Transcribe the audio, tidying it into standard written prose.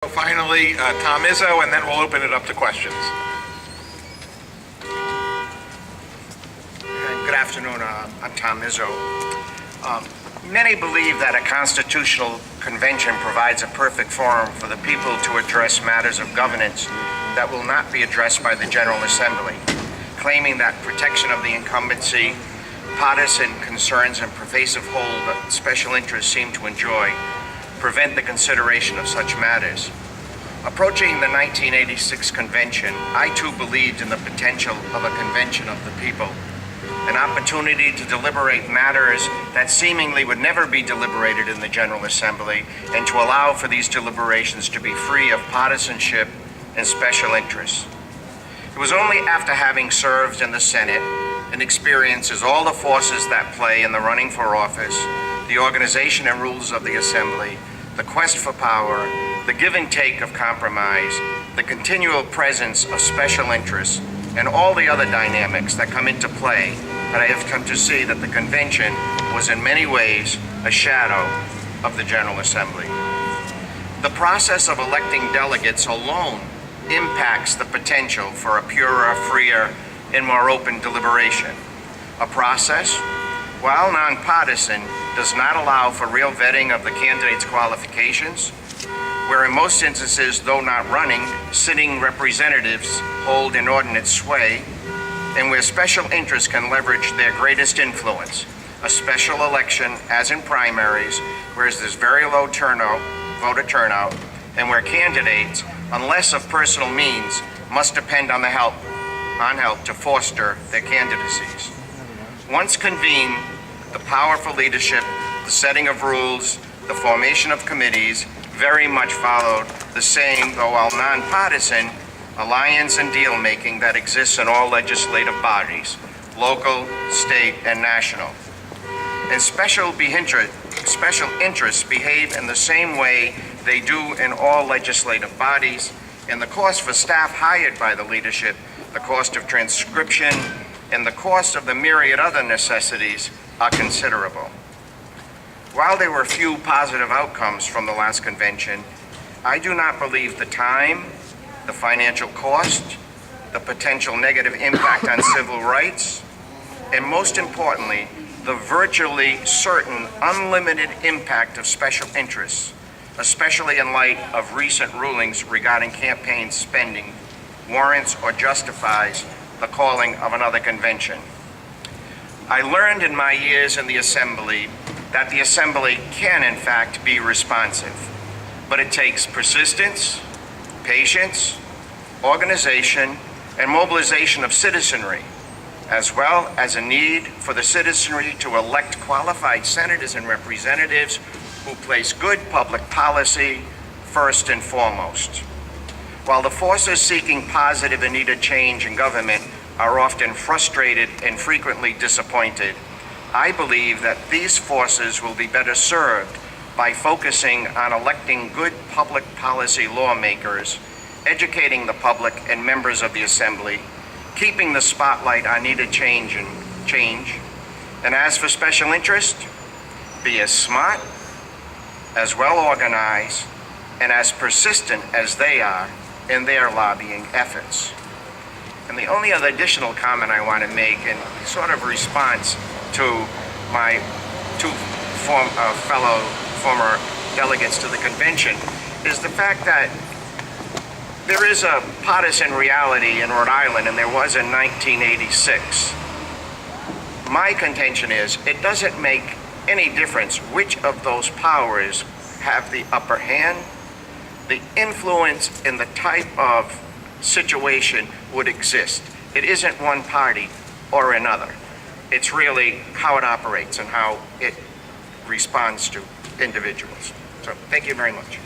Finally, Tom Izzo, and then we'll open it up to questions. Good afternoon. I'm Tom Izzo. Many believe that a constitutional convention provides a perfect forum for the people to address matters of governance that will not be addressed by the General Assembly, claiming that protection of the incumbency, partisan concerns, and pervasive hold that special interests seem to enjoy prevent the consideration of such matters. Approaching the 1986 convention, I too believed in the potential of a convention of the people, an opportunity to deliberate matters that seemingly would never be deliberated in the General Assembly, and to allow for these deliberations to be free of partisanship and special interests. It was only after having served in the Senate and experiences all the forces that play in the running for office, the organization and rules of the Assembly, the quest for power, the give and take of compromise, the continual presence of special interests, and all the other dynamics that come into play, that I have come to see that the convention was in many ways a shadow of the General Assembly. The process of electing delegates alone impacts the potential for a purer, freer, and more open deliberation. A process, while nonpartisan, does not allow for real vetting of the candidate's qualifications, where in most instances, though not running, sitting representatives hold inordinate sway, and where special interests can leverage their greatest influence. A special election, as in primaries, where there's very low voter turnout, and where candidates, unless of personal means, must depend on help to foster their candidacies. Once convened, the power for leadership, the setting of rules, the formation of committees very much followed the same, though while nonpartisan, alliance and deal-making that exists in all legislative bodies, local, state, and national. And special interests behave in the same way they do in all legislative bodies, and the cost for staff hired by the leadership, the cost of transcription, and the cost of the myriad other necessities are considerable. While there were few positive outcomes from the last convention, I do not believe the time, the financial cost, the potential negative impact on civil rights, and most importantly, the virtually certain unlimited impact of special interests, especially in light of recent rulings regarding campaign spending, warrants or justifies the calling of another convention. I learned in my years in the Assembly that the Assembly can in fact be responsive, but it takes persistence, patience, organization, and mobilization of citizenry, as well as a need for the citizenry to elect qualified senators and representatives who place good public policy first and foremost. While the forces seeking positive and needed change in government are often frustrated and frequently disappointed, I believe that these forces will be better served by focusing on electing good public policy lawmakers, educating the public and members of the Assembly, keeping the spotlight on needed change. And as for special interest, be as smart, as well organized, and as persistent as they are in their lobbying efforts. And the only other additional comment I want to make in sort of response to my two fellow former delegates to the convention is the fact that there is a partisan reality in Rhode Island, and there was in 1986. My contention is it doesn't make any difference which of those powers have the upper hand. The influence in the type of situation would exist. It isn't one party or another. It's really how it operates and how it responds to individuals. So thank you very much.